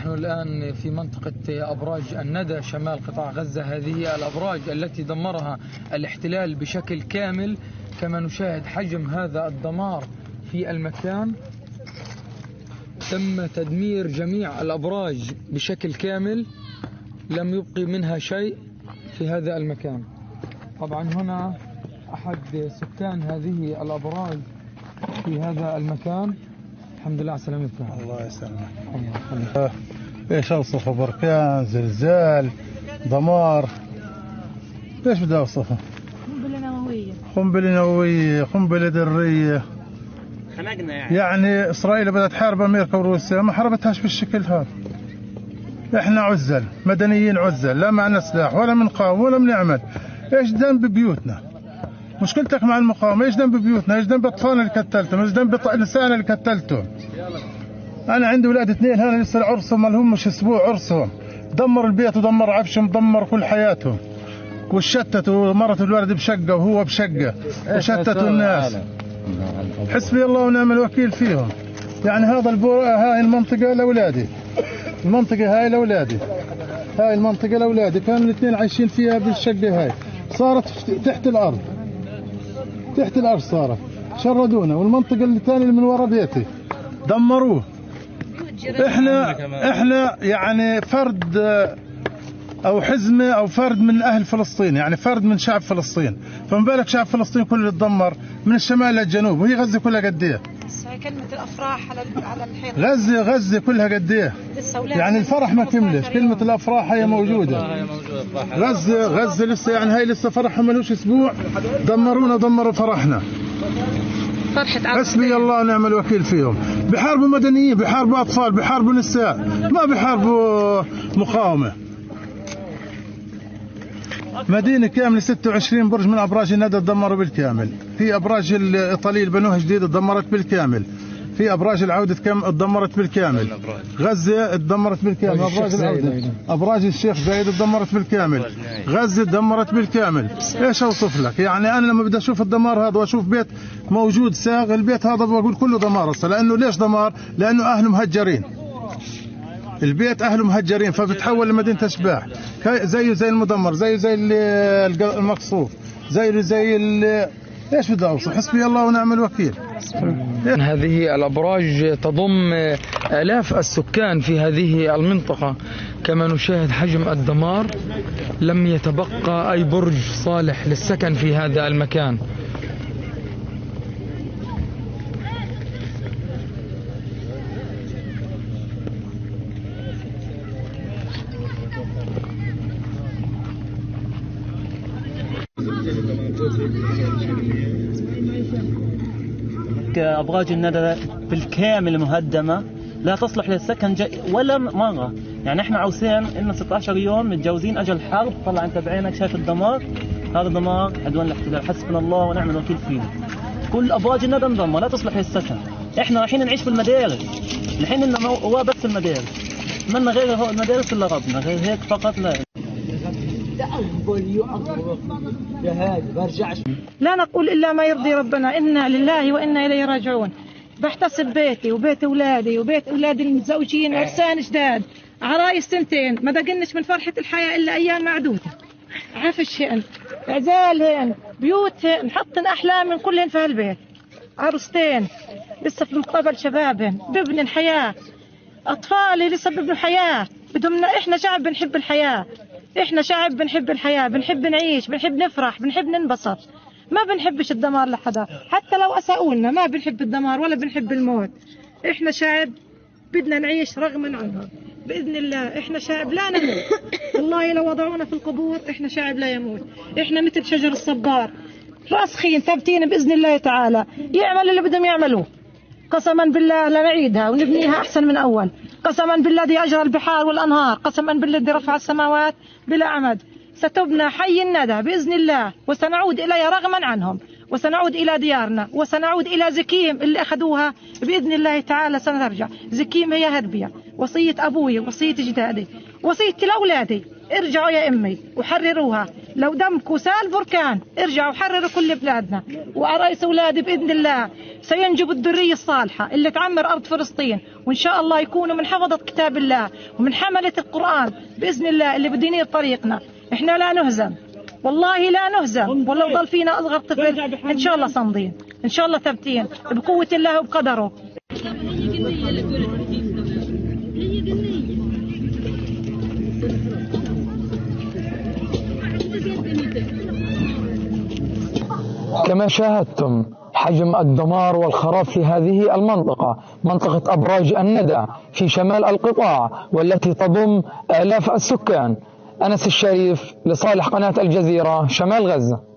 نحن الآن في منطقة أبراج الندى شمال قطاع غزة. هذه الأبراج التي دمرها الاحتلال بشكل كامل. كما نشاهد حجم هذا الدمار في المكان. تم تدمير جميع الأبراج بشكل كامل، لم يبقي منها شيء في هذا المكان. طبعا هنا أحد سكان هذه الأبراج في هذا المكان. الحمد لله على سلامتك. الله يسلمك. ايش اوصفه؟ بركان، زلزال، دمار، ايش بدي اوصفه؟ قنبله نوويه، قنبله ذريه. خنقنا يعني اسرائيل بدها تحارب امريكا وروسيا، ما حاربتهاش بالشكل هذا. احنا عزل، مدنيين عزل، لا معنا سلاح ولا بنقاوم ولا بنعمل. ايش ذنب بيوتنا؟ مشكلتك مع المقاومه، ايش ذنب بيوتنا؟ ايش ذنب اطفالنا اللي قتلتهم؟ ايش ذنب نسائنا اللي قتلتهم؟ انا عندي اولاد اثنين هنا لسه عرسهم ما لهمش اسبوع عرسهم، دمر البيت ودمر عفشهم، دمر كل حياتهم، وشتتوا مرت الولد بشقه وهو بشقه، وشتتوا الناس. حسبي الله ونعم الوكيل فيهم. يعني هاي المنطقه لاولادي، المنطقه هاي لاولادي، هاي المنطقه لاولادي، كانوا الاثنين عايشين فيها بالشقه هاي، صارت تحت الارض، تحت الارض صارت، شردونا. والمنطقه الثانيه اللي من ورا بيتي دمروه. احنا يعني فرد او حزمه او فرد من اهل فلسطين، يعني فرد من شعب فلسطين، فما بالك شعب فلسطين كله اتدمر من الشمال للجنوب، وهي غزه كلها قد ايه؟ كلمه الافراح على الحيط. غزه كلها قد ايه؟ يعني الفرح ما كملش، كلمه الافراح هي موجوده. غزه لسه، يعني هاي لسه فرحها ملوش اسبوع، دمرونا ودمروا فرحنا. حسبي الله ونعم الوكيل فيهم. بحاربوا مدنيين، بحاربوا اطفال، بحاربوا نساء، ما بحاربوا مقاومه. مدينه كامله 26 برج من ابراج الندى تدمروا بالكامل. في ابراج الايطاليه اللي بنوها جديد تدمرت بالكامل. في ابراج العوده تدمرت بالكامل. غزه تدمرت بالكامل. ابراج العوده، ابراج الشيخ زايد تدمرت بالكامل. غزه تدمرت بالكامل. ايش اوصف لك؟ يعني انا لما بدي اشوف الدمار هذا واشوف بيت موجود ساغ، البيت هذا بقول كله دمار اصلا. لانه ليش دمار؟ لانه اهله مهجرين، البيت اهله مهجرين، فبتحول لمدينه اشباح، زي المدمر، زي المقصوف، زي ايش بدي اوصف؟ حسبي الله ونعم الوكيل. هذه الابراج تضم آلاف السكان في هذه المنطقه. كما نشاهد حجم الدمار، لم يتبقى اي برج صالح للسكن في هذا المكان. أبراج الندى بالكامل مهدمة، لا تصلح للسكن ولا مرة. يعني احنا عوسين لنا 16 يوم متجاوزين أجل حرب. طلع انت بعينك شايف الدمار، هذا دمار عدوان الاحتلال. حسبنا الله ونعم الوكيل فيه. كل أبراج الندى مدمرة لا تصلح للسكن. احنا رايحين نعيش في المدارس الحين، انه هو بس المدارس، منا غير المدارس الا ربنا، غير هيك فقط لا. لا نقول إلا ما يرضي ربنا. إنا لله وإنا إليه راجعون. بحتسب بيتي وبيت أولادي وبيت أولادي المتزوجين، عرسان جداد، عرايس سنتين، ما دقنش من فرحة الحياة إلا أيام معدودة. عفشهن، عزالهن، بيوتهن، حطن أحلامهن كلهن في هالبيت. عروستين لسه في مقتبل شبابهن، ببني الحياة. أطفالي لسه ببنوا الحياة. بدهم إحنا شعب بنحب الحياة، إحنا شعب بنحب الحياة، بنحب نعيش، بنحب نفرح، بنحب ننبسط. ما بنحبش الدمار لحدا، حتى لو أساؤولنا ما بنحب الدمار ولا بنحب الموت. إحنا شعب بدنا نعيش رغما عنهم بإذن الله. إحنا شعب لا نموت، والله لو وضعونا في القبور إحنا شعب لا يموت. إحنا مثل شجر الصبار، راسخين ثابتين بإذن الله تعالى، يعمل اللي بدهم يعملوه. قسما بالله لنعيدها ونبنيها أحسن من أول. قسما بالله الذي أجرى البحار والأنهار، قسما بالله الذي رفع السماوات بلا عمد. ستبنى حي الندى بإذن الله، وسنعود إليها رغما عنهم، وسنعود إلى ديارنا، وسنعود إلى زكيم اللي أخذوها بإذن الله تعالى. سنرجع زكيم، هي هربية، وصية أبوي، وصية جدادي، وصيتي لأولادي. ارجعوا يا أمي وحرروها، لو دمكم سال بركان ارجعوا حرروا كل بلادنا، وعرايس أولادي بإذن الله سينجب الذرية الصالحة اللي تعمر أرض فلسطين، وإن شاء الله يكونوا من حفظة كتاب الله ومن حملة القرآن بإذن الله اللي بده ينير طريقنا. إحنا لا نهزم، والله لا نهزم، ولو ضل فينا أصغر طفل إن شاء الله صامدين، إن شاء الله ثابتين بقوة الله وبقدره. كما شاهدتم حجم الدمار والخراب في هذه المنطقة، منطقة أبراج الندى في شمال القطاع والتي تضم آلاف السكان. أنس الشريف لصالح قناة الجزيرة، شمال غزة.